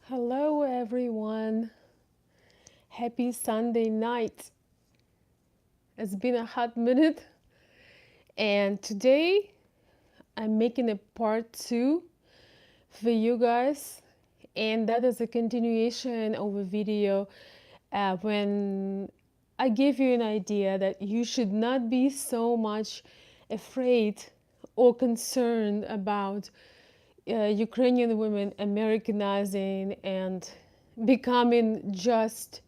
Hello, everyone. Happy Sunday night. It's been a hot minute, and today I'm making a part two for you guys, and that is a continuation of a video when I gave you an idea that you should not be so much afraid or concerned about Ukrainian women Americanizing and becoming just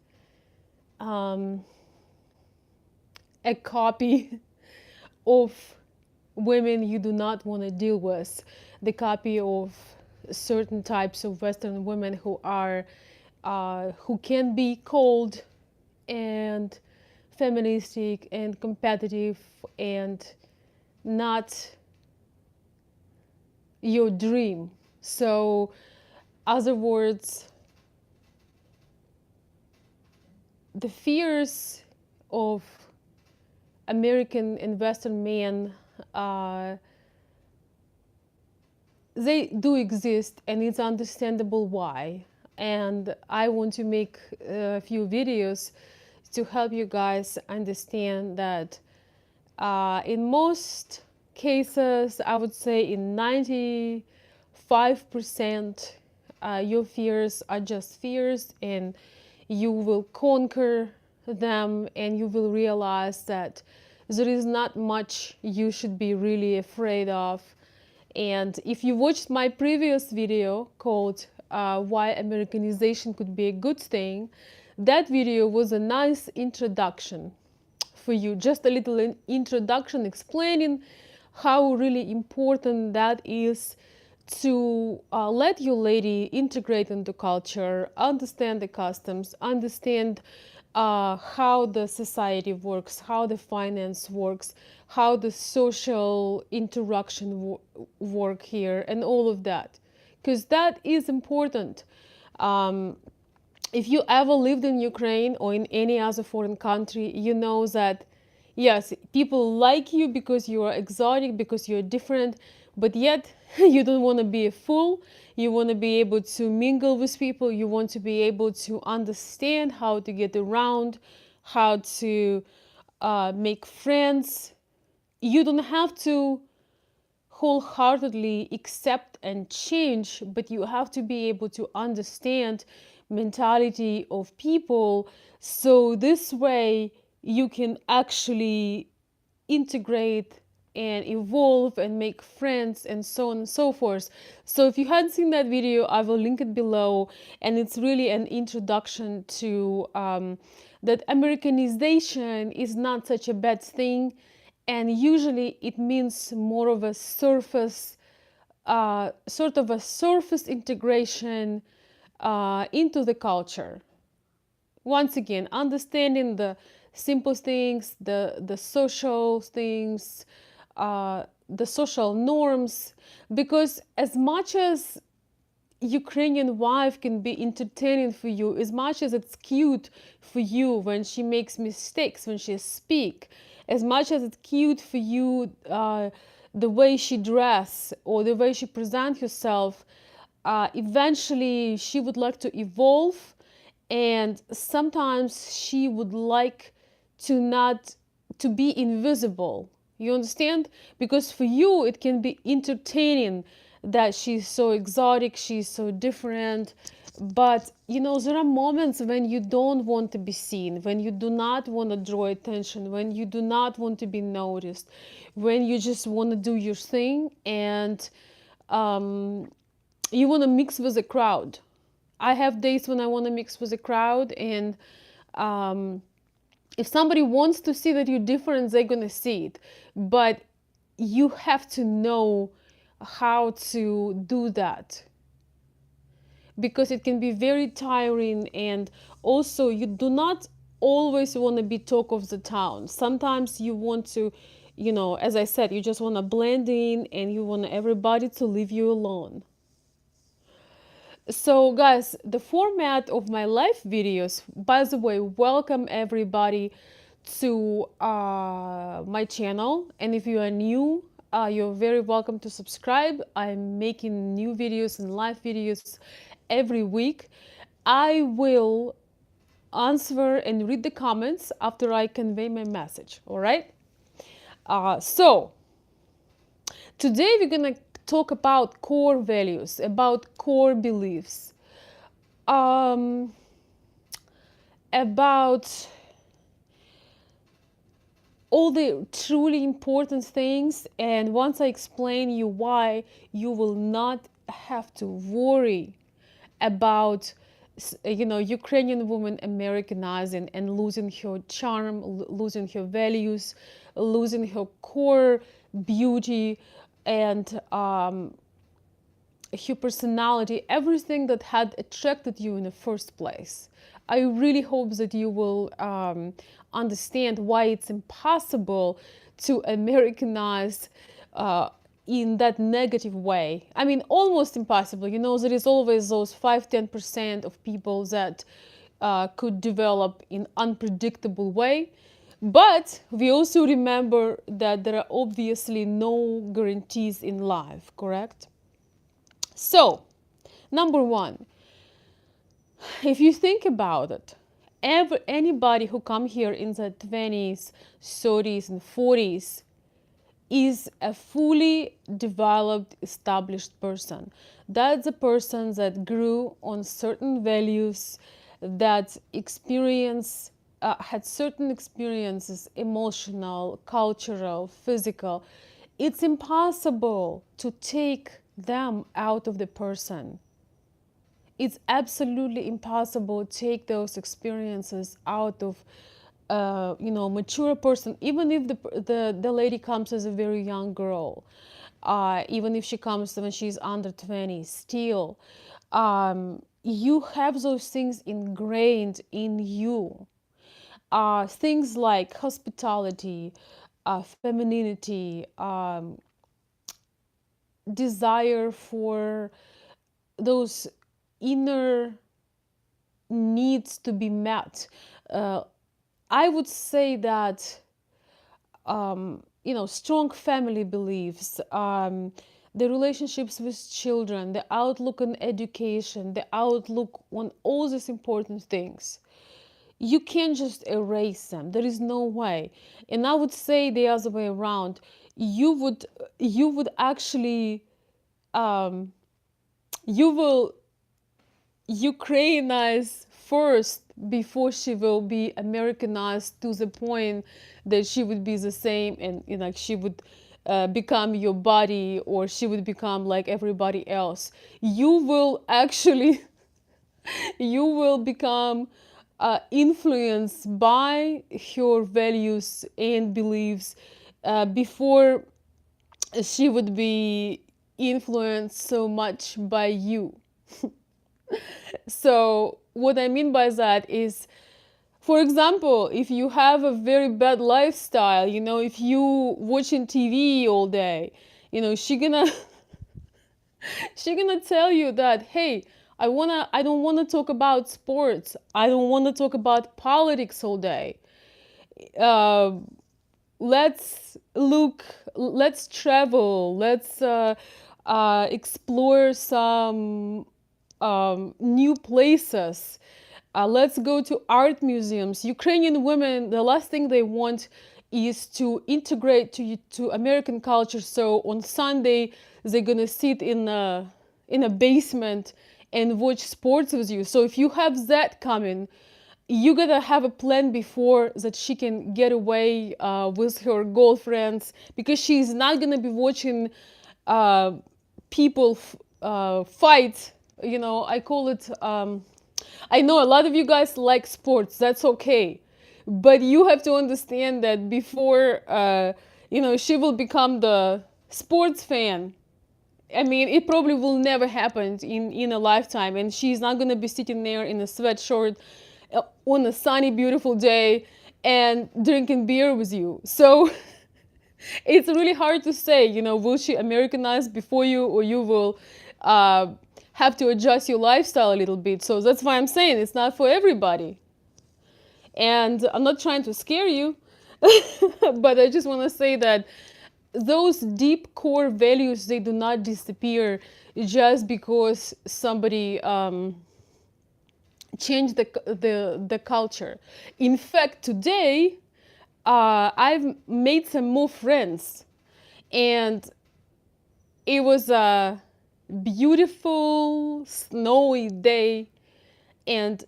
um, a copy of women you do not want to deal with, the copy of certain types of Western women who can be cold and feministic and competitive and not your dream. So, other words, the fears of American and Western men, uh, they do exist, and it's understandable why. And I want to make a few videos to help you guys understand that in most cases, I would say in 95%, your fears are just fears, and you will conquer them, and you will realize that there is not much you should be really afraid of. And if you watched my previous video called Why Americanization Could Be a Good Thing, that video was a nice introduction for you, just a little introduction explaining how really important that is to let your lady integrate into culture, understand the customs, understand how the society works, how the finance works, how the social interaction work here, and all of that, because that is important. If you ever lived in Ukraine or in any other foreign country, you know that yes, people like you because you are exotic, because you're different, but yet you don't want to be a fool. You want to be able to mingle with people. You want to be able to understand how to get around, how to make friends. You don't have to wholeheartedly accept and change, but you have to be able to understand mentality of people, so this way you can actually integrate and evolve and make friends and so on and so forth. So if you hadn't seen that video, I will link it below, and it's really an introduction to that Americanization is not such a bad thing, and usually it means more of a surface, sort of a surface integration into the culture. Once again, understanding the simple things, the social things, the social norms, because as much as Ukrainian wife can be entertaining for you, as much as it's cute for you when she makes mistakes, when she speak, as much as it's cute for you, the way she dress or the way she present herself, eventually she would like to evolve, and sometimes she would like to not to be invisible. You understand? Because for you it can be entertaining that she's so exotic, she's so different, but you know, there are moments when you don't want to be seen, when you do not want to draw attention, when you do not want to be noticed, when you just want to do your thing, and you want to mix with the crowd. I have days when I want to mix with the crowd, and if somebody wants to see that you're different, they're gonna see it. But you have to know how to do that, because it can be very tiring, and also you do not always want to be talk of the town. Sometimes you want to, you know, as I said, you just want to blend in, and you want everybody to leave you alone. So guys, the format of my live videos, by the way, welcome everybody to my channel. And if you are new, you're very welcome to subscribe. I'm making new videos and live videos every week. I will answer and read the comments after I convey my message. All right. So today we're gonna talk about core values, about core beliefs, about all the truly important things. And once I explain you why, you will not have to worry about Ukrainian woman Americanizing and losing her charm, losing her values, losing her core beauty, and her personality, everything that had attracted you in the first place. I really hope that you will understand why it's impossible to Americanize in that negative way. I mean, almost impossible. You know, there is always those 5-10% of people that could develop in unpredictable way. But we also remember that there are obviously no guarantees in life, correct? So, number one, if you think about it, anybody who come here in the 20s, 30s, and 40s is a fully developed, established person. That's a person that grew on certain values, that had certain experiences, emotional, cultural, physical. It's impossible to take them out of the person. It's absolutely impossible to take those experiences out of mature person, even if the lady comes as a very young girl, even if she comes when she's under 20, still you have those things ingrained in you. Things like hospitality, femininity, desire for those inner needs to be met. I would say that strong family beliefs, the relationships with children, the outlook on education, the outlook on all these important things. You can't just erase them. There is no way. And I would say the other way around. You would actually you will Ukrainize first before she will be Americanized to the point that she would be the same, and she would become your body, or she would become like everybody else. You will actually you will become influenced by her values and beliefs before she would be influenced so much by you. So what I mean by that is, for example, if you have a very bad lifestyle, if you watching TV all day, she gonna she gonna tell you that, hey, I don't wanna talk about sports. I don't wanna talk about politics all day. Uh, let's travel, let's explore some new places. Let's go to art museums. Ukrainian women, the last thing they want is to integrate to American culture. So on Sunday, they're gonna sit in a basement and watch sports with you. So if you have that coming, you gotta have a plan before that she can get away with her girlfriends, because she's not gonna be watching people fight. I call it. I know a lot of you guys like sports. That's okay, but you have to understand that before she will become the sports fan. I mean, it probably will never happen in a lifetime, and she's not gonna be sitting there in a sweatshirt on a sunny, beautiful day and drinking beer with you. So it's really hard to say, will she Americanize before you, or you will have to adjust your lifestyle a little bit. So that's why I'm saying it's not for everybody. And I'm not trying to scare you, but I just want to say that those deep core values, they do not disappear just because somebody changed the culture. In fact, today I've made some more friends, and it was a beautiful snowy day, and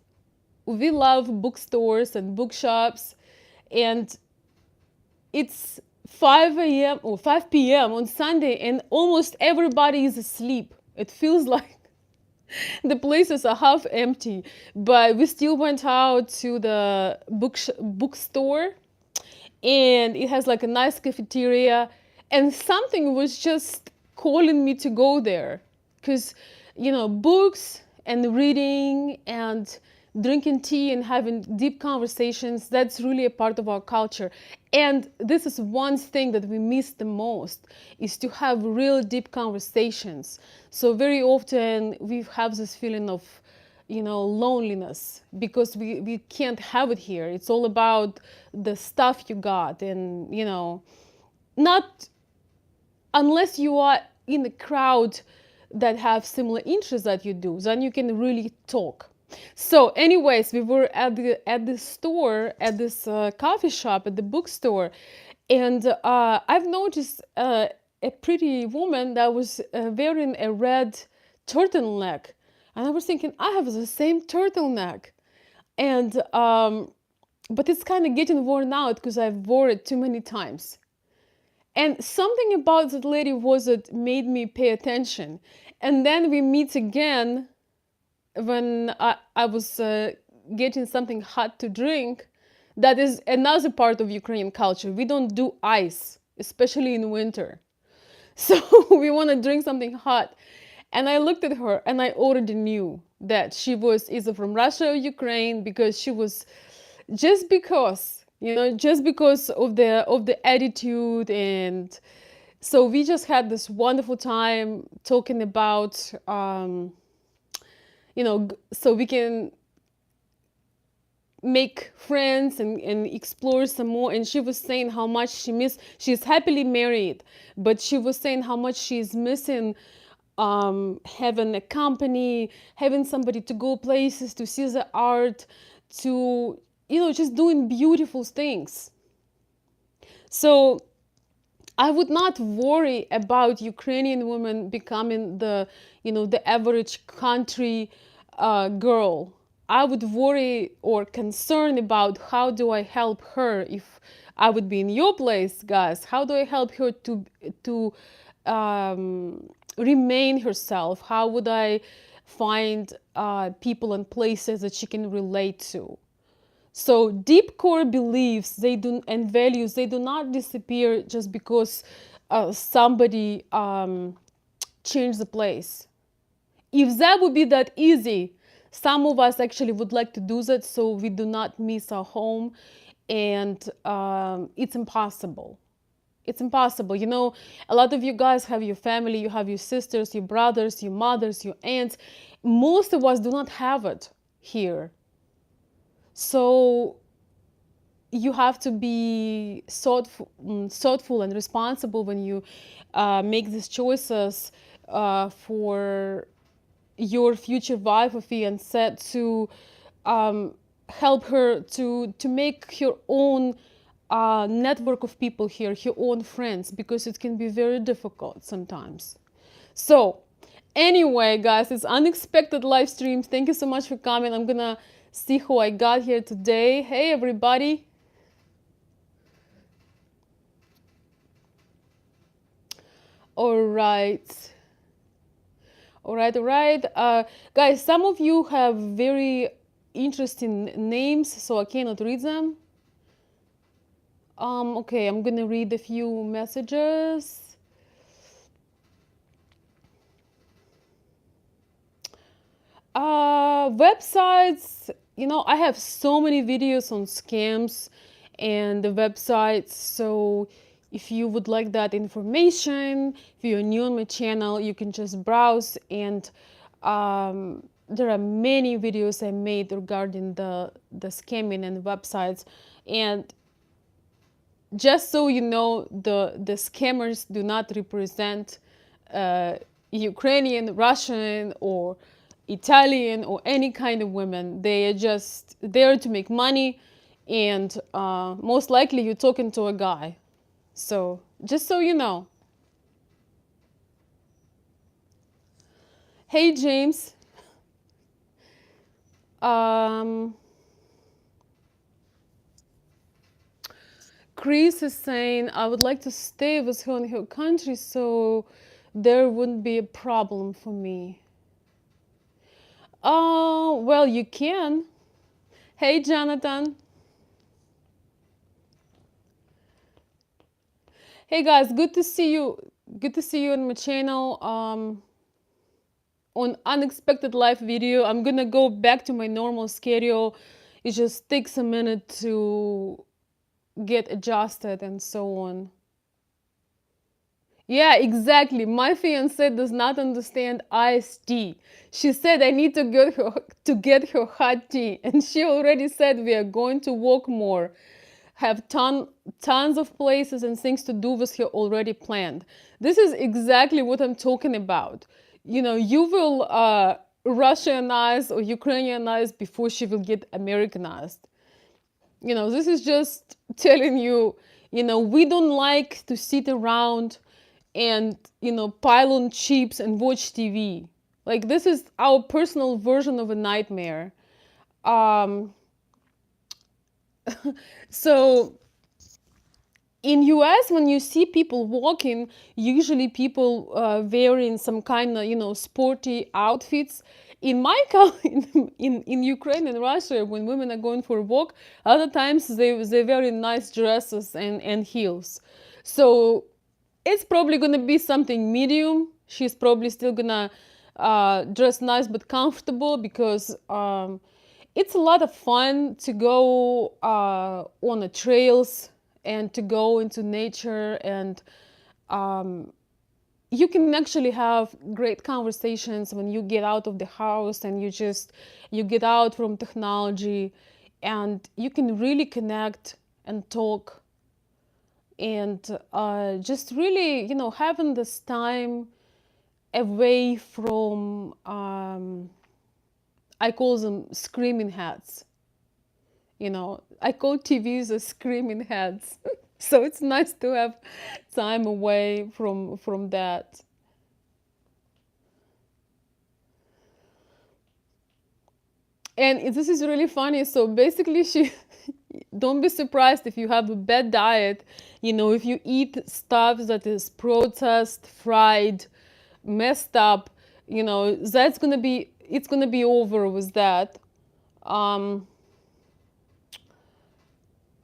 we love bookstores and bookshops, and it's 5 a.m. or 5 p.m. on Sunday, and almost everybody is asleep. It feels like the places are half empty, but we still went out to the bookstore, and it has like a nice cafeteria, and something was just calling me to go there because, books and reading and drinking tea and having deep conversations, that's really a part of our culture. And this is one thing that we miss the most, is to have real deep conversations. So very often we have this feeling of, loneliness, because we can't have it here. It's all about the stuff you got, and not unless you are in a crowd that have similar interests that you do, then you can really talk. So anyways, we were at the store, at this coffee shop, at the bookstore, and I've noticed a pretty woman that was wearing a red turtleneck, and I was thinking, I have the same turtleneck, and but it's kind of getting worn out because I've wore it too many times. And something about that lady was that made me pay attention. And then we meet again when I was getting something hot to drink. That is another part of Ukrainian culture. We don't do ice, especially in winter. So we want to drink something hot. And I looked at her and I already knew that she was either from Russia or Ukraine, because she was, just because of the attitude. And so we just had this wonderful time talking about so we can make friends and explore some more. And she was saying how much she's happily married, but she was saying how much she's missing having a company, having somebody to go places, to see the art, to just doing beautiful things. So I would not worry about Ukrainian women becoming the average country girl. I would worry or concern about, how do I help her if I would be in your place, guys? How do I help her to remain herself? How would I find people and places that she can relate to? So deep core beliefs, and values, they do not disappear just because somebody changed the place. If that would be that easy, some of us actually would like to do that so we do not miss our home, and it's impossible. It's impossible. A lot of you guys have your family, you have your sisters, your brothers, your mothers, your aunts. Most of us do not have it here. So you have to be thoughtful and responsible when you make these choices for your future wife or fiancé, to help her to make her own network of people here, her own friends, because it can be very difficult sometimes. So anyway, guys, it's unexpected live stream. Thank you so much for coming. I'm gonna see who I got here today. Hey everybody. All right. Guys, some of you have very interesting names, so I cannot read them. Okay, I'm gonna read a few messages. Websites, I have so many videos on scams and the websites. So if you would like that information, if you're new on my channel, you can just browse, and there are many videos I made regarding the scamming and websites. And just so you know, the scammers do not represent uh, Ukrainian, Russian, or Italian, or any kind of women. They are just there to make money, and most likely you're talking to a guy. So just so you know. Hey James. Um, Chris is saying, I would like to stay with her in her country so there wouldn't be a problem for me. Oh, well, you can. Hey, Jonathan. Hey, guys, good to see you. Good to see you on my channel. On Unexpected Live video, I'm gonna go back to my normal schedule. It just takes a minute to get adjusted and so on. Yeah, exactly. My fiance does not understand iced tea. She said I need to get her hot tea, and she already said we are going to walk more, have tons of places and things to do with her already planned. This is exactly what I'm talking about. You know, you will Russianize or Ukrainianize before she will get Americanized. You know, this is just telling you, you know, we don't like to sit around and, you know, pile on chips and watch TV. Like, this is our personal version of a nightmare. Um, so in US, when you see people walking, usually people wearing some kind of, you know, sporty outfits. In my in Ukraine and Russia, when women are going for a walk, other times they wearing nice dresses and heels. So it's probably gonna be something medium. She's probably still gonna dress nice but comfortable, because it's a lot of fun to go on the trails and to go into nature, and you can actually have great conversations when you get out of the house and you get out from technology, and you can really connect and talk, and just really, you know, having this time away from I call them screaming heads. You know, I call TVs as screaming heads. So it's nice to have time away from that. And this is really funny. So basically, she don't be surprised if you have a bad diet. You know, if you eat stuff that is processed, fried, messed up, you know, it's gonna be over with that. Um,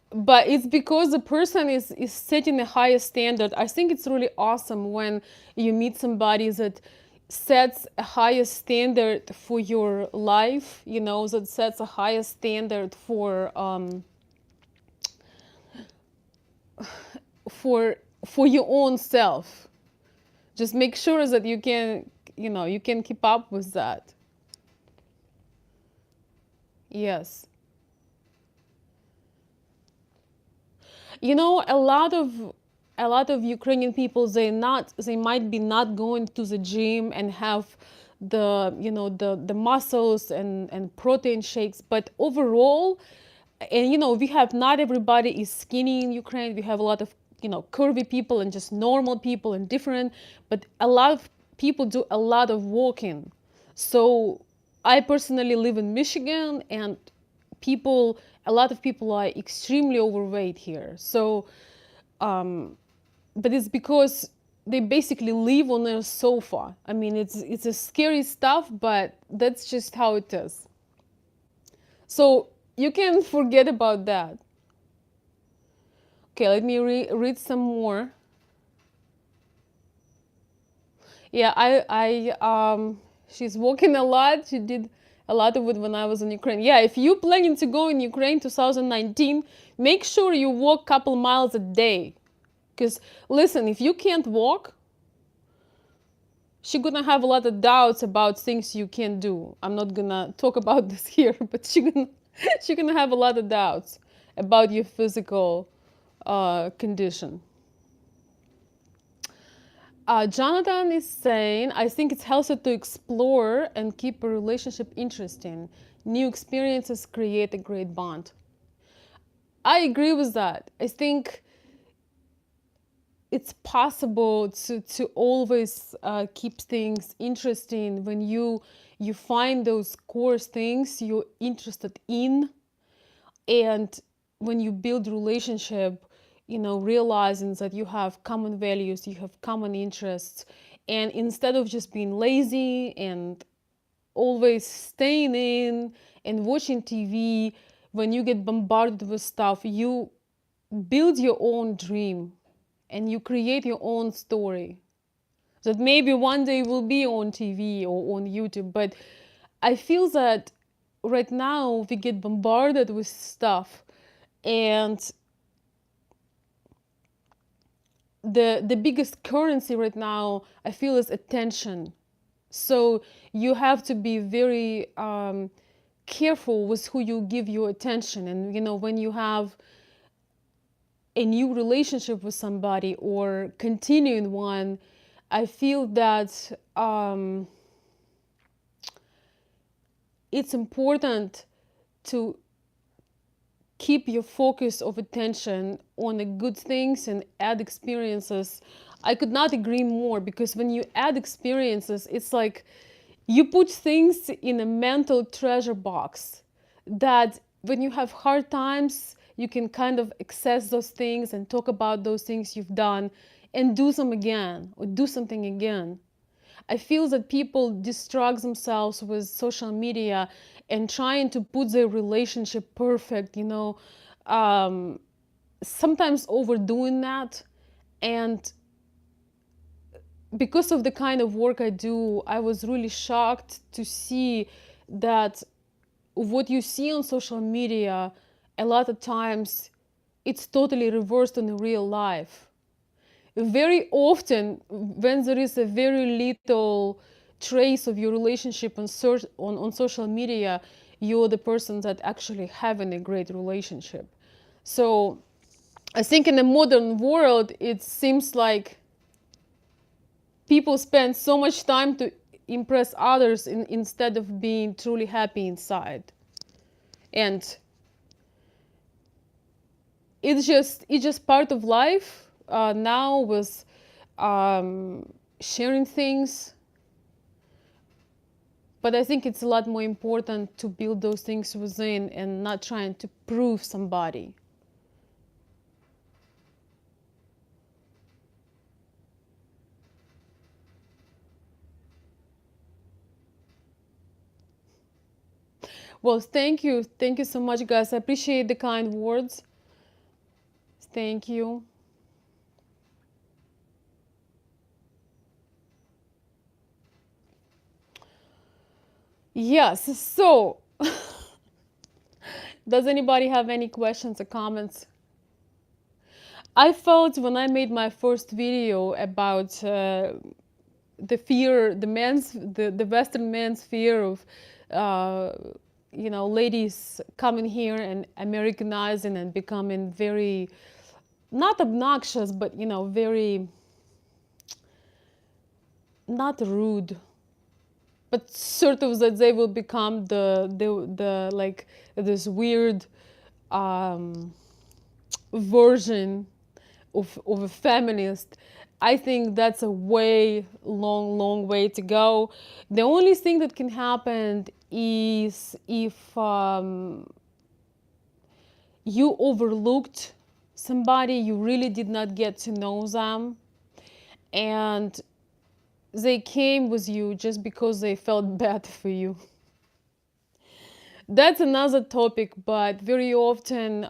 but it's because the person is setting a higher standard. I think it's really awesome when you meet somebody that sets a higher standard for your life, you know, that sets a higher standard for for your own self. Just make sure that you can, you know, you can keep up with that. Yes. You know, a lot of Ukrainian people, they might be not going to the gym and have the, you know, the muscles and protein shakes, but overall, and you know, we have, not everybody is skinny in Ukraine. We have a lot of, you know, curvy people and just normal people and different, but a lot of people do a lot of walking. So I personally live in Michigan, and a lot of people are extremely overweight here. So but it's because they basically live on a sofa. I mean, it's a scary stuff, but that's just how it is. So you can forget about that. Okay, let me read some more. Yeah, she's walking a lot. She did a lot of it when I was in Ukraine. Yeah, if you planning to go in Ukraine 2019, make sure you walk a couple miles a day. Because listen, if you can't walk, she's gonna have a lot of doubts about things you can do. I'm not gonna talk about this here, but she's gonna have a lot of doubts about your physical condition. Jonathan is saying, I think it's healthy to explore and keep a relationship interesting. New experiences create a great bond. I agree with that. I think it's possible to always keep things interesting when you find those core things you're interested in, and when you build relationship, realizing that you have common values, you have common interests, and instead of just being lazy and always staying in and watching TV, when you get bombarded with stuff, you build your own dream and you create your own story that maybe one day will be on TV or on YouTube. But I feel that right now we get bombarded with stuff, and the biggest currency right now I feel is attention. So you have to be very careful with who you give your attention. And when you have a new relationship with somebody or continuing one, I feel that it's important to keep your focus of attention on the good things and add experiences. I could not agree more, because when you add experiences, it's like you put things in a mental treasure box that when you have hard times, you can kind of access those things and talk about those things you've done and do them again or do something again. I feel that people distract themselves with social media and trying to put their relationship perfect, sometimes overdoing that. And because of the kind of work I do, I was really shocked to see that what you see on social media, a lot of times, it's totally reversed in real life. Very often, when there is a very little trace of your relationship on social media, you're the person that actually having a great relationship. So I think in the modern world, it seems like people spend so much time to impress others instead of being truly happy inside. And it's just part of life now, with sharing things. But I think it's a lot more important to build those things within and not trying to prove somebody. Well, thank you. Thank you so much, guys. I appreciate the kind words. Thank you. Yes, so does anybody have any questions or comments? I felt when I made my first video about the fear, the Western man's fear of, ladies coming here and Americanizing and becoming very, not obnoxious, but, very, not rude, but sort of that they will become the like this weird version of a feminist. I think that's a way long way to go. The only thing that can happen is if you overlooked somebody, you really did not get to know them, and they came with you just because they felt bad for you. That's another topic, but very often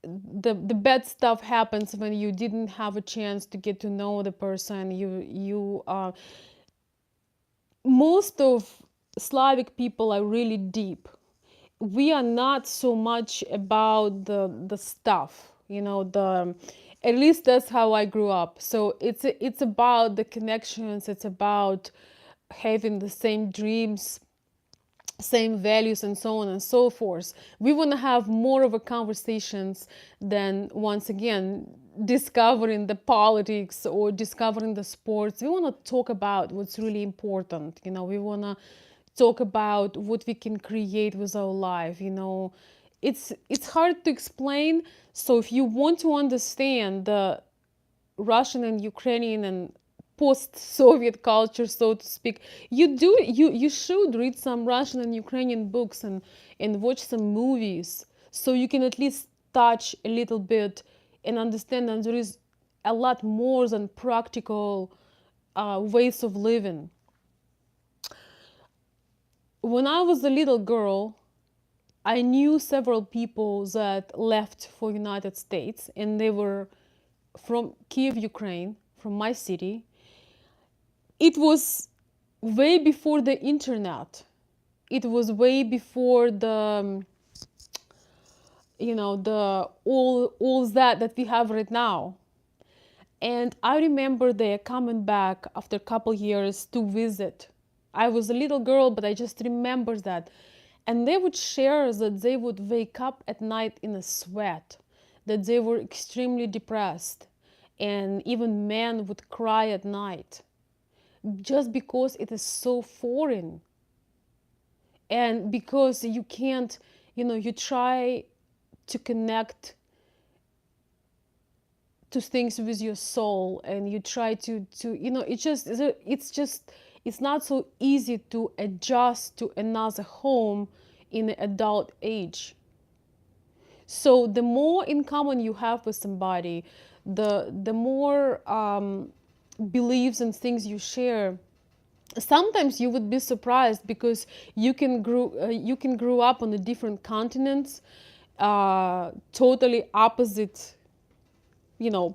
the bad stuff happens when you didn't have a chance to get to know the person. You Most of Slavic people are really deep. We are not so much about the stuff, the at least that's how I grew up. So it's about the connections, it's about having the same dreams, same values and so on and so forth. We want to have more of a conversations than, once again, discovering the politics or discovering the sports. We want to talk about what's really important. We want to talk about what we can create with our life. It's hard to explain. So if you want to understand the Russian and Ukrainian and post-Soviet culture, so to speak, you should read some Russian and Ukrainian books and watch some movies, so you can at least touch a little bit and understand that there is a lot more than practical ways of living. When I was a little girl, I knew several people that left for United States, and they were from Kiev, Ukraine, from my city. It was way before the internet. It was way before the all that we have right now. And I remember they coming back after a couple years to visit. I was a little girl, but I just remember that. And they would share that they would wake up at night in a sweat, that they were extremely depressed, and even men would cry at night just because it is so foreign, and because you can't, you try to connect to things with your soul, and you try to it's not so easy to adjust to another home in the adult age. So the more in common you have with somebody, the more beliefs and things you share. Sometimes you would be surprised because you can grow up on a different continents, totally opposite,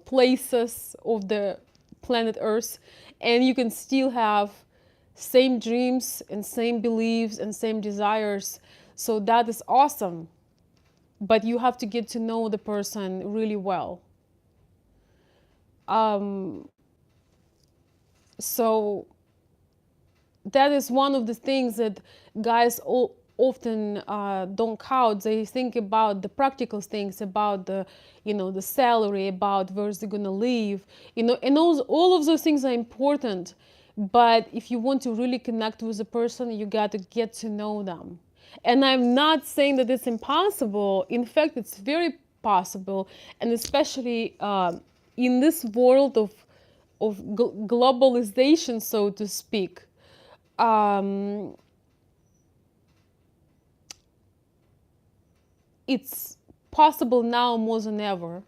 places of the planet Earth, and you can still have same dreams and same beliefs and same desires. So that is awesome. But you have to get to know the person really well. Um, so that is one of the things that guys often don't count. They think about the practical things, about the salary, about where they're gonna live, and all of those things are important. But if you want to really connect with a person, you got to get to know them. And I'm not saying that it's impossible. In fact, it's very possible, and especially in this world of globalization, so to speak. um, it's possible now more than ever,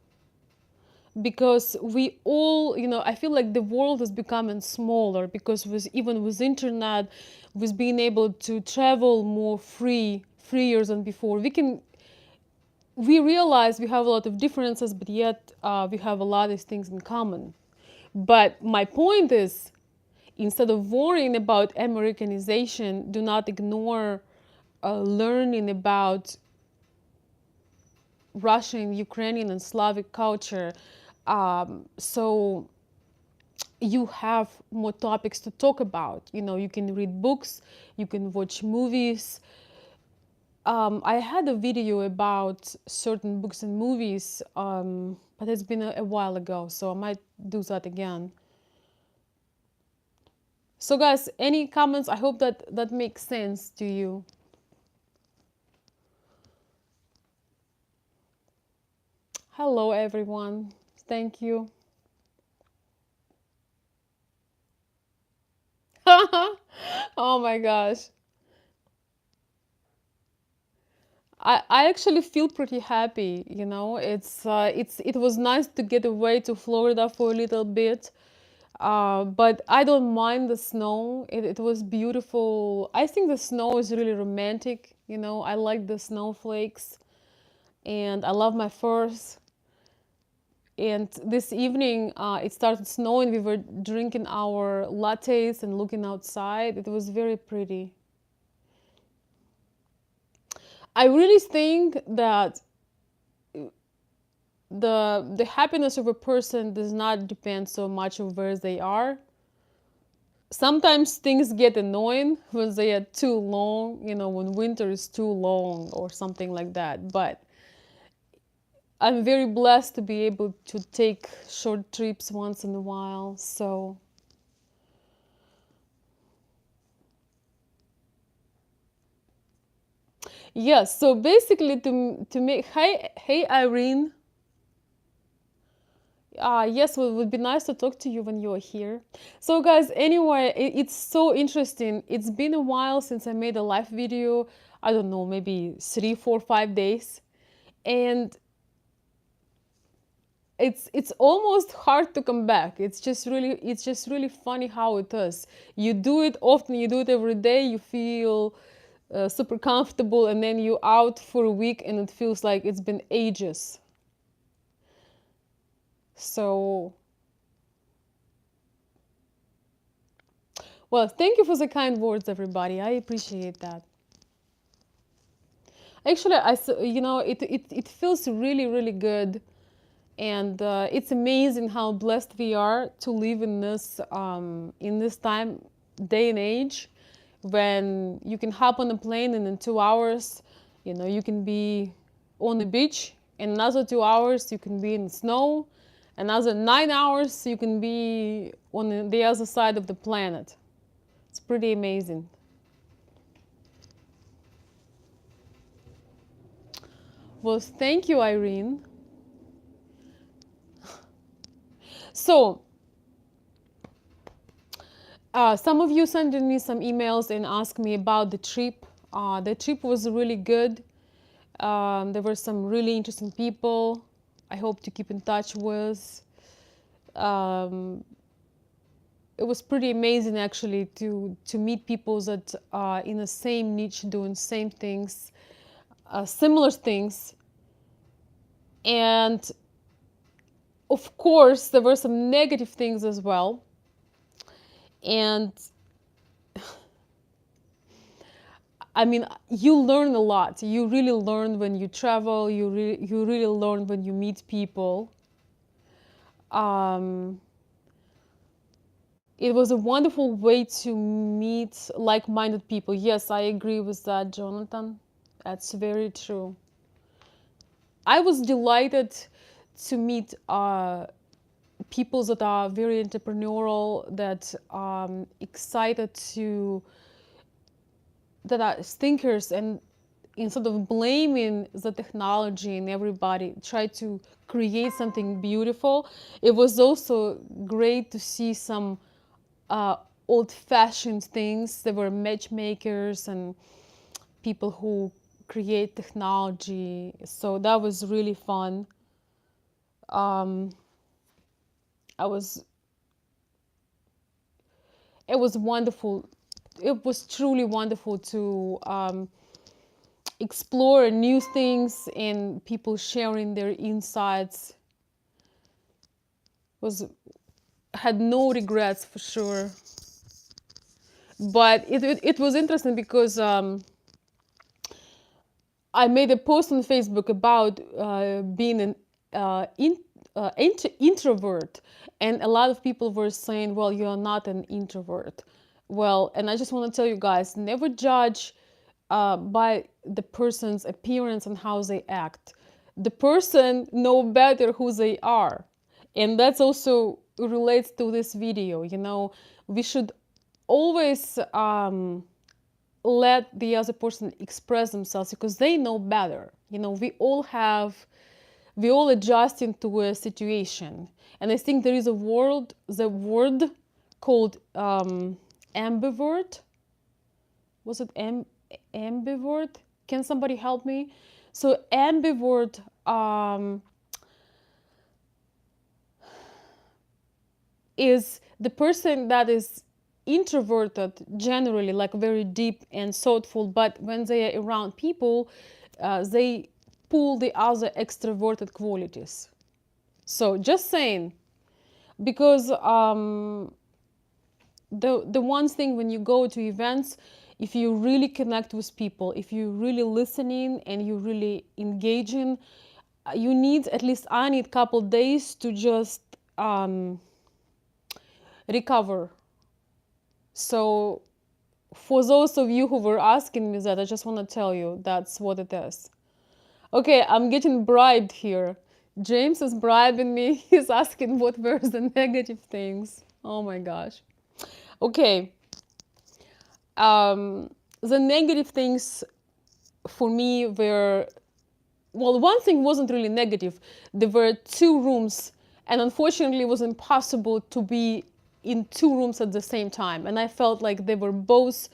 because we all, I feel like the world is becoming smaller, because even with internet, with being able to travel more freer than before, we realize we have a lot of differences, but yet we have a lot of things in common. But my point is, instead of worrying about Americanization, do not ignore learning about Russian, Ukrainian, and Slavic culture. So you have more topics to talk about. You can read books, you can watch movies. I had a video about certain books and movies, but it's been a while ago, so I might do that again. So guys, any comments? I hope that makes sense to you. Hello everyone. Thank you. Oh my gosh. I actually feel pretty happy, it was nice to get away to Florida for a little bit. But I don't mind the snow. It was beautiful. I think the snow is really romantic, I like the snowflakes, and I love my furs. And this evening, it started snowing. We were drinking our lattes and looking outside. It was very pretty. I really think that the happiness of a person does not depend so much on where they are, sometimes things get annoying when they are too long, when winter is too long or something like that. But I'm very blessed to be able to take short trips once in a while. So, yes, so basically to make, hey Irene. Yes, well, it would be nice to talk to you when you're here. So, guys, anyway, it's so interesting. It's been a while since I made a live video. I don't know, maybe 3, 4, 5 days. And it's almost hard to come back. It's just really funny how it is. You do it often, you do it every day, you feel super comfortable, and then you're out for a week and it feels like it's been ages. So, well, thank you for the kind words, everybody. I appreciate that. Actually, it feels really, really good, and it's amazing how blessed we are to live in this time, day and age, when you can hop on a plane and in 2 hours, you can be on the beach. In another 2 hours, you can be in snow. Another 9 hours, you can be on the other side of the planet. It's pretty amazing. Well, thank you, Irene. So, some of you sent me some emails and asked me about the trip. The trip was really good. There were some really interesting people I hope to keep in touch with. Um, it was pretty amazing actually to meet people that are in the same niche, doing same things, similar things. And of course, there were some negative things as well. And I mean, you learn a lot. You really learn when you travel. You really learn when you meet people. Um, it was a wonderful way to meet like-minded people. Yes, I agree with that, Jonathan. That's very true. I was delighted to meet people that are very entrepreneurial, that excited to that are thinkers, and instead of blaming the technology and everybody try to create something beautiful. It was also great to see some uh, old-fashioned things. There were matchmakers and people who create technology, so that was really fun. um, I was it was wonderful. It was truly wonderful to explore new things and people sharing their insights. Was Had no regrets for sure. But it was interesting because I made a post on Facebook about being an introvert, and a lot of people were saying, "Well, you are not an introvert." Well, and I just want to tell you guys, never judge by the person's appearance and how they act. The person know better who they are, and that's also relates to this video. We should always let the other person express themselves because they know better. We all adjust into a situation, and I think there is the word called ambivert. Was it ambivert? Can somebody help me? So ambivert is the person that is introverted generally, like very deep and thoughtful, but when they are around people, they pull the other extroverted qualities. So just saying, because the one thing when you go to events, if you really connect with people, if you're really listening and you're really engaging, you need, at least I need, a couple days to just recover So for those of you who were asking me that, I just want to tell you that's what it is. Okay, I'm getting bribed here. James is bribing me. He's asking what were the negative things. Oh my gosh. Okay. The negative things for me were, well, one thing wasn't really negative. There were two rooms, and unfortunately, it was impossible to be in two rooms at the same time. And I felt like they were both.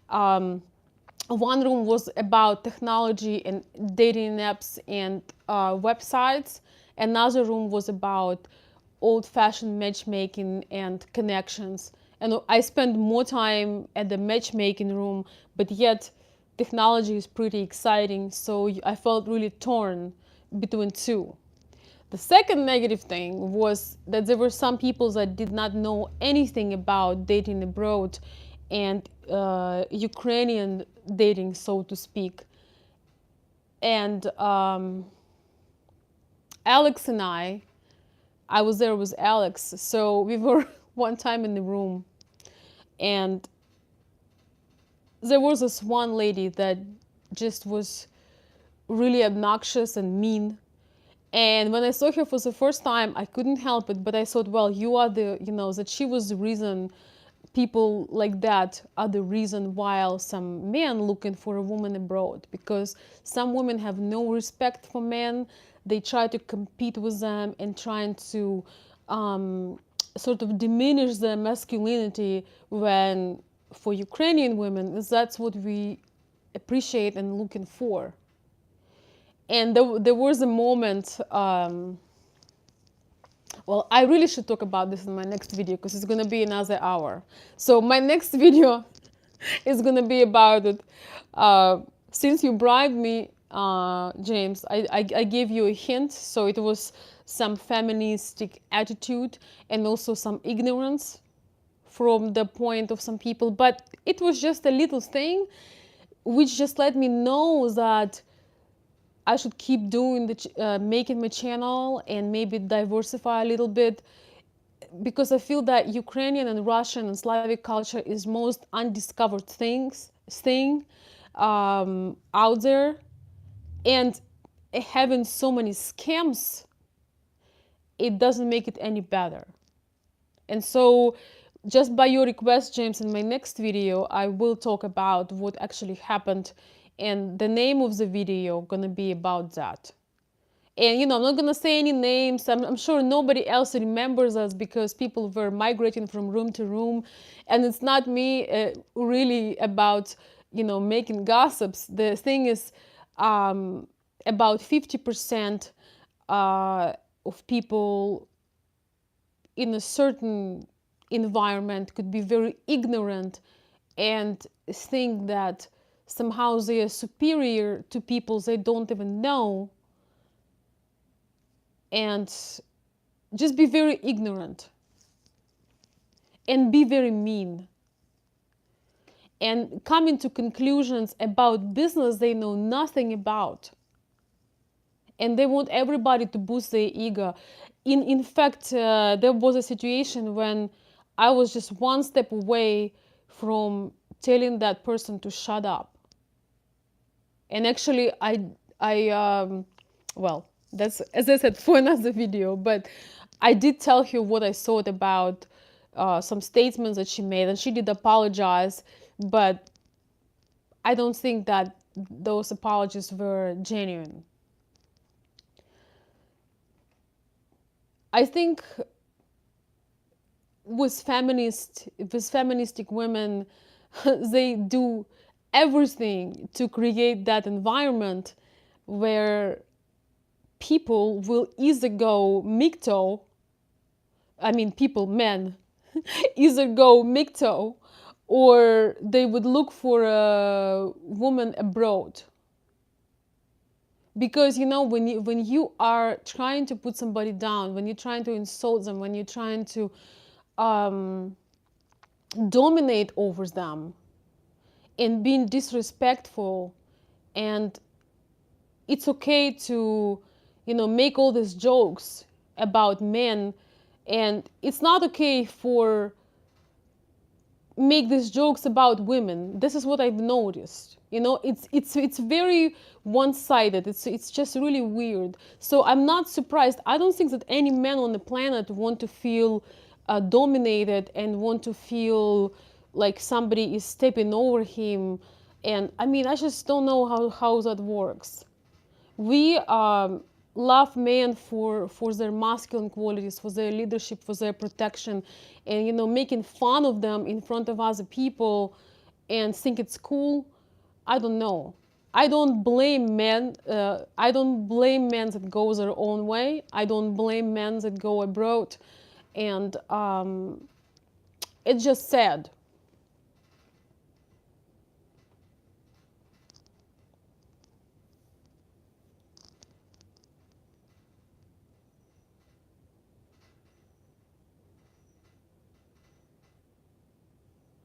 One room was about technology and dating apps and websites. Another room was about old-fashioned matchmaking and connections. And I spent more time at the matchmaking room, but yet technology is pretty exciting, so I felt really torn between two. The second negative thing was that there were some people that did not know anything about dating abroad and Ukrainian dating, so to speak. And Alex and I was there with Alex, so we were one time in the room, and there was this one lady that just was really obnoxious and mean. And when I saw her for the first time, I couldn't help it, but I thought, well, you are that she was the reason, people like that are the reason why some men looking for a woman abroad, because some women have no respect for men. They try to compete with them and trying to sort of diminish their masculinity, when for Ukrainian women, that's what we appreciate and looking for. And there was a moment, well, I really should talk about this in my next video because it's going to be another hour. So my next video is going to be about it. Since you bribed me, James, I gave you a hint. So it was some feministic attitude and also some ignorance from the point of some people. But it was just a little thing which just let me know that I should keep doing making my channel and maybe diversify a little bit, because I feel that Ukrainian and Russian and Slavic culture is most undiscovered thing out there, and having so many scams, it doesn't make it any better. And so, just by your request, James, in my next video, I will talk about what actually happened, and the name of the video gonna be about that. And I'm not gonna say any names. I'm sure nobody else remembers us because people were migrating from room to room, and it's not me really about making gossips. The thing is, about 50% of people in a certain environment could be very ignorant and think that somehow they are superior to people they don't even know, and just be very ignorant and be very mean and coming to conclusions about business they know nothing about, and they want everybody to boost their ego. In fact, there was a situation when I was just one step away from telling that person to shut up. And actually, well, that's, as I said, for another video, but I did tell her what I thought about some statements that she made, and she did apologize, but I don't think that those apologies were genuine. I think with feministic women, they do everything to create that environment where people will either go mikto, men, either go mikto, or they would look for a woman abroad. Because when you are trying to put somebody down, when you're trying to insult them, when you're trying to dominate over them and being disrespectful, and it's okay to make all these jokes about men, and it's not okay for make these jokes about women. This is what I've noticed. You know, it's very one-sided. It's just really weird. So I'm not surprised. I don't think that any man on the planet want to feel dominated and want to feel like somebody is stepping over him. And I mean, I just don't know how that works. We love men for their masculine qualities, for their leadership, for their protection, and you know, making fun of them in front of other people and think it's cool. I don't know. I don't blame men. I don't blame men that go their own way. I don't blame men that go abroad, and it's just sad.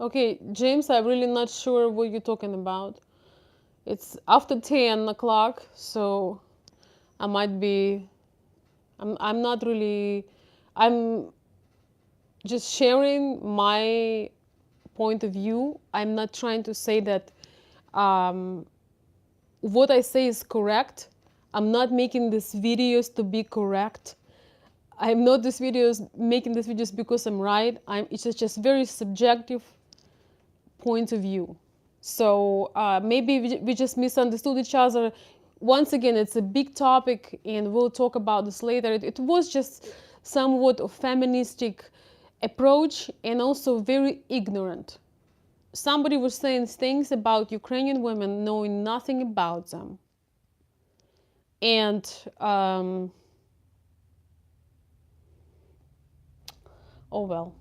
Okay, James, I'm really not sure what you're talking about. It's after 10 o'clock, so I might be, I'm not really, I'm just sharing my point of view. I'm not trying to say that um, what I say is correct. I'm not making these videos to be correct. I'm not making these videos because I'm right. It's just very subjective point of view. So maybe we just misunderstood each other. Once again, it's a big topic, and we'll talk about this later. It was just somewhat of feministic approach and also very ignorant. Somebody was saying things about Ukrainian women knowing nothing about them. And oh well.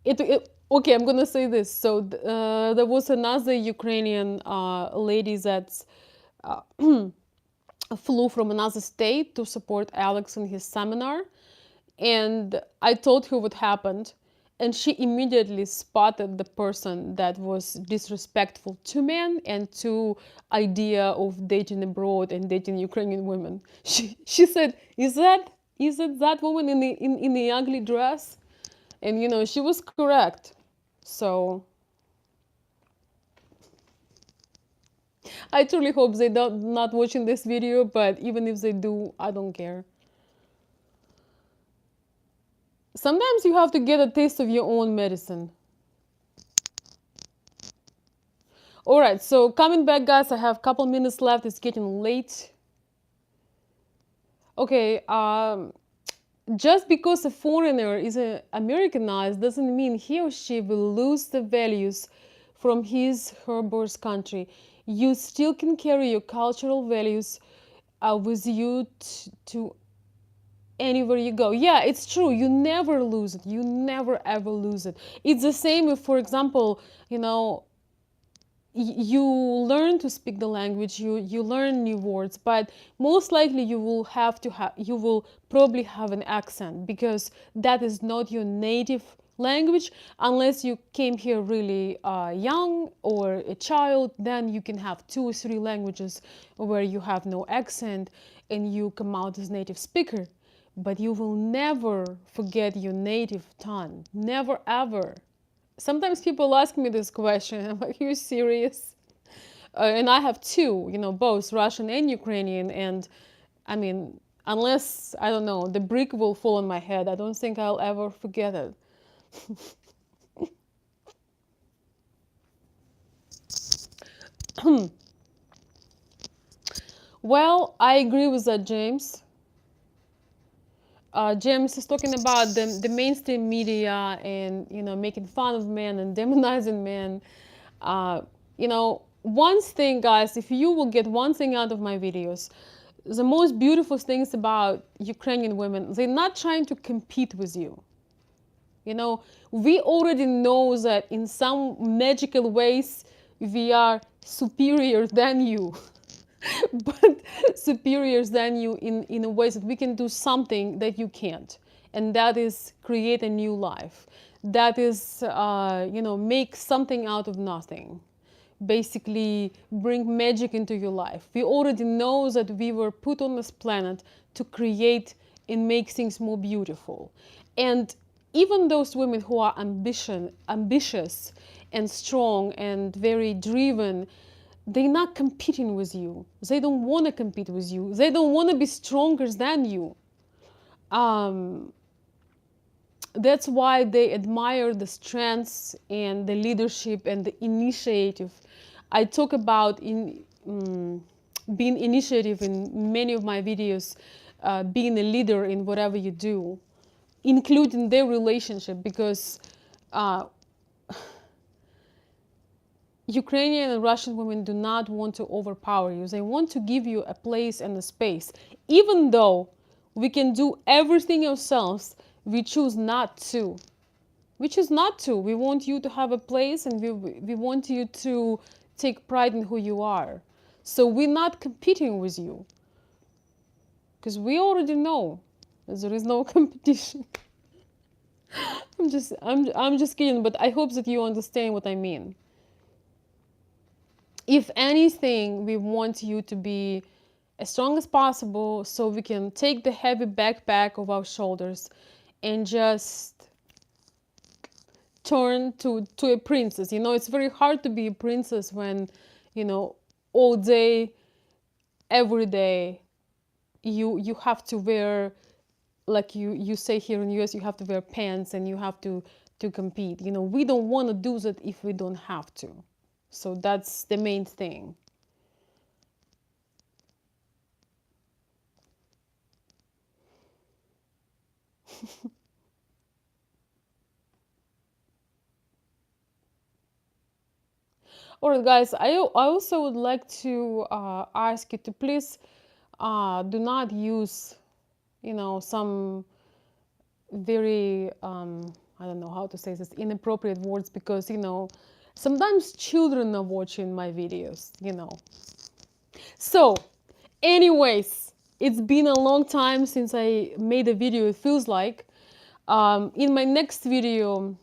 Okay, I'm gonna say this. So there was another Ukrainian lady that flew from another state to support Alex in his seminar, and I told her what happened, and she immediately spotted the person that was disrespectful to men and to idea of dating abroad and dating Ukrainian women. She said, "Is it that woman in the ugly dress?" And you know, she was correct. So I truly hope they don't not watching this video, but even if they do, I don't care. Sometimes you have to get a taste of your own medicine. All right, so coming back, guys, I have a couple minutes left. It's getting late. Okay, just because a foreigner is Americanized doesn't mean he or she will lose the values from her birth country. You still can carry your cultural values with you to anywhere you go. Yeah, it's true. You never lose it. You never ever lose it. It's the same if, for example, you know, you learn to speak the language, you learn new words, but most likely you will probably have an accent because that is not your native language. Unless you came here really young or a child, then you can have 2 or 3 languages where you have no accent and you come out as native speaker, but you will never forget your native tongue, never ever. Sometimes people ask me this question. I'm like, are you serious? And I have 2, you know, both Russian and Ukrainian. And I mean, unless, I don't know, the brick will fall on my head, I don't think I'll ever forget it. Well, I agree with that, James. James is talking about the mainstream media and, you know, making fun of men and demonizing men. You know, one thing, guys, if you will get one thing out of my videos, the most beautiful things about Ukrainian women, they're not trying to compete with you. You know, we already know that in some magical ways we are superior than you. But superior than you in a way that we can do something that you can't. And that is create a new life. That is, you know, make something out of nothing. Basically, bring magic into your life. We already know that we were put on this planet to create and make things more beautiful. And even those women who are ambitious and strong and very driven, they're not competing with you. They don't want to compete with you. They don't want to be stronger than you. Um, that's why they admire the strengths and the leadership and the initiative. I talk about being initiative in many of my videos, being a leader in whatever you do, including their relationship, because uh, Ukrainian and Russian women do not want to overpower you. They want to give you a place and a space. Even though we can do everything ourselves, we choose not to. We choose not to. We want you to have a place, and we want you to take pride in who you are. So we're not competing with you, because we already know there is no competition. I'm just kidding, but I hope that you understand what I mean. If anything, we want you to be as strong as possible so we can take the heavy backpack of our shoulders and just turn to a princess. You know, it's very hard to be a princess when, you know, all day, every day, you have to wear, like you say here in the US, you have to wear pants and you have to compete. You know, we don't want to do that if we don't have to. So that's the main thing. All right, guys, I also would like to ask you to please do not use, you know, some very, I don't know how to say this, inappropriate words, because, you know, sometimes children are watching my videos, you know. So, anyways, it's been a long time since I made a video, it feels like. In my next video,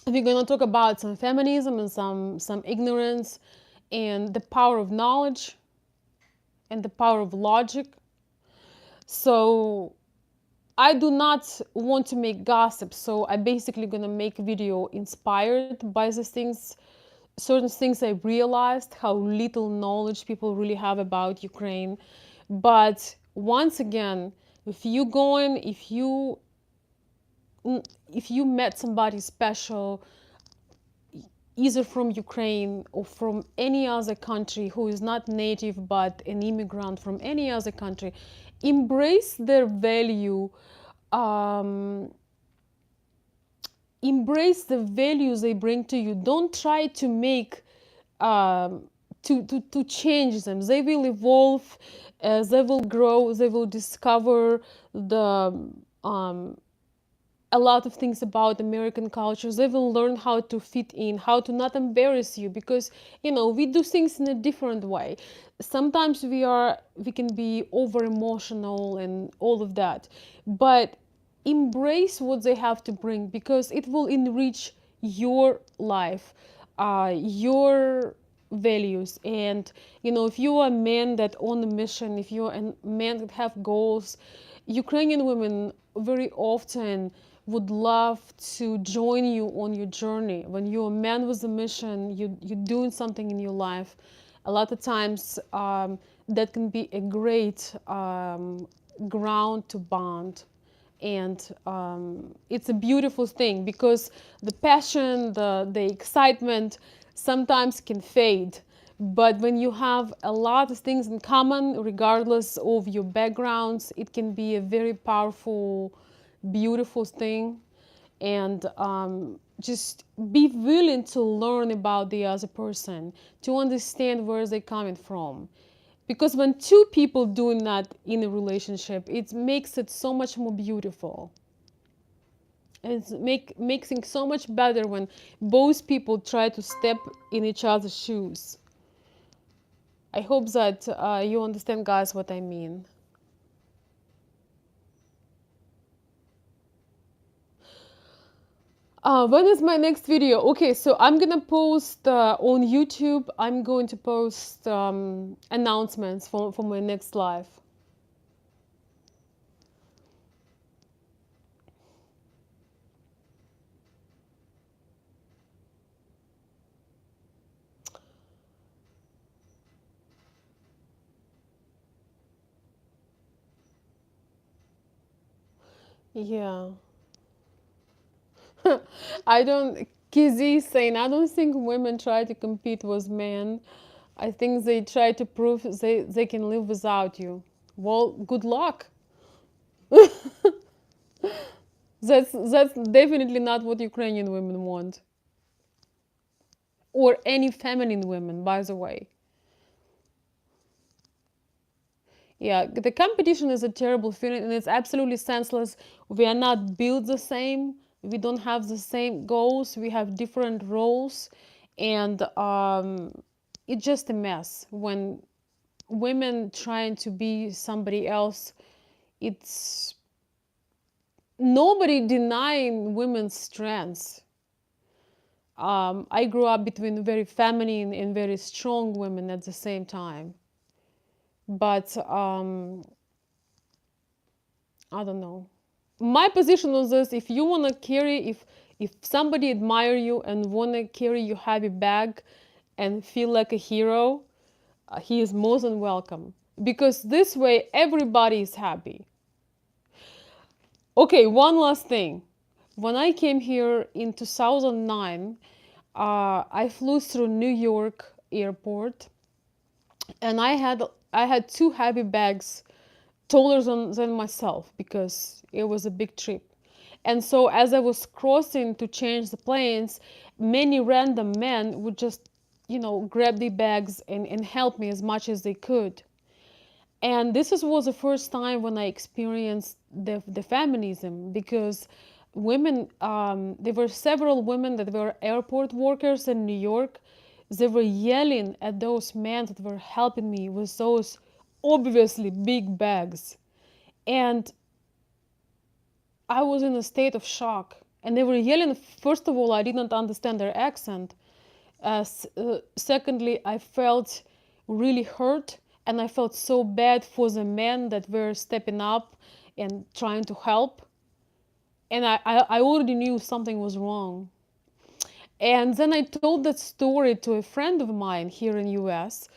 we're gonna talk about some feminism and some ignorance and the power of knowledge and the power of logic. So I do not want to make gossip, so I basically gonna make a video inspired by these things, certain things I realized, how little knowledge people really have about Ukraine. But once again, if you met somebody special, either from Ukraine or from any other country who is not native but an immigrant from any other country, embrace their value, um, embrace the values they bring to you. Don't try to make to change them. They will evolve, they will grow, they will discover the a lot of things about American cultures. They will learn how to fit in, how to not embarrass you, because, you know, we do things in a different way. Sometimes we can be over emotional and all of that, but embrace what they have to bring, because it will enrich your life, your values. And, you know, if you are a man that on a mission, if you're a man that have goals, Ukrainian women very often would love to join you on your journey. When you're a man with a mission, you're doing something in your life, a lot of times that can be a great ground to bond. And it's a beautiful thing, because the passion, the excitement sometimes can fade. But when you have a lot of things in common, regardless of your backgrounds, it can be a very powerful, beautiful thing. And just be willing to learn about the other person, to understand where they're coming from. Because when two people doing that in a relationship, it makes it so much more beautiful. And makes things so much better when both people try to step in each other's shoes. I hope that you understand, guys, what I mean. When is my next video? Okay, so I'm gonna post on YouTube. I'm going to post announcements for my next live. Yeah. I don't, Kizzy is saying, I don't think women try to compete with men. I think they try to prove they can live without you. Well, good luck. That's definitely not what Ukrainian women want. Or any feminine women, by the way. Yeah, the competition is a terrible feeling and it's absolutely senseless. We are not built the same. We don't have the same goals. We have different roles. And it's just a mess. When women trying to be somebody else, it's nobody denying women's strengths. I grew up between very feminine and very strong women at the same time. But I don't know. My position on this: if you wanna carry, if somebody admire you and wanna carry your heavy bag, and feel like a hero, he is more than welcome. Because this way everybody is happy. Okay, one last thing. When I came here in 2009, I flew through New York airport, and I had two heavy bags taller than myself because it was a big trip. And so as I was crossing to change the planes, many random men would just, grab the bags and help me as much as they could. And was the first time when I experienced the feminism because there were several women that were airport workers in New York. They were yelling at those men that were helping me with those obviously big bags. And I was in a state of shock. And they were yelling. First of all, I didn't understand their accent. Secondly, I felt really hurt and I felt so bad for the men that were stepping up and trying to help. And I already knew something was wrong. And then I told that story to a friend of mine here in US,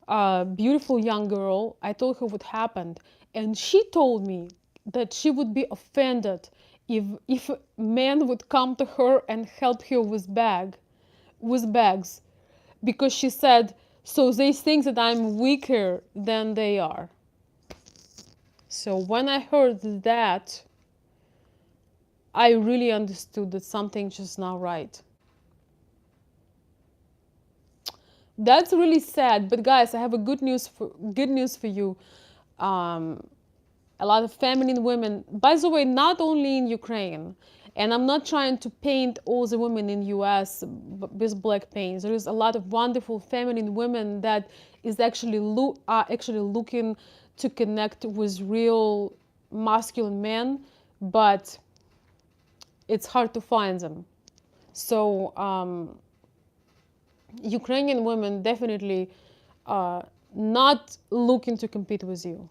a beautiful young girl. I told her what happened. And she told me that she would be offended if men would come to her and help her with bags, because she said, so they think that I'm weaker than they are. So when I heard that, I really understood that something's just not right. That's really sad, but guys, I have a good news for you. Um, a lot of feminine women, by the way, not only in Ukraine, and I'm not trying to paint all the women in US with black paint. There is a lot of wonderful feminine women that is are actually looking to connect with real masculine men, but it's hard to find them. So Ukrainian women definitely not looking to compete with you.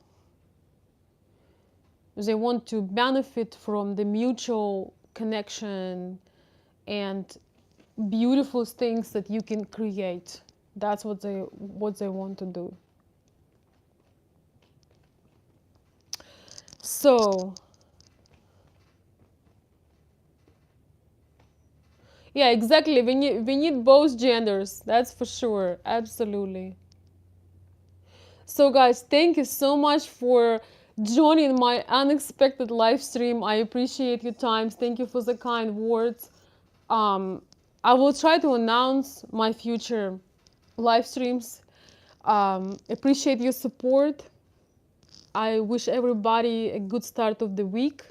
They want to benefit from the mutual connection and beautiful things that you can create. That's what they want to do. So yeah, exactly. We need both genders. That's for sure. Absolutely. So guys, thank you so much for joining my unexpected live stream. I appreciate your time. Thank you for the kind words. Um, I will try to announce my future live streams. Appreciate your support. I wish everybody a good start of the week.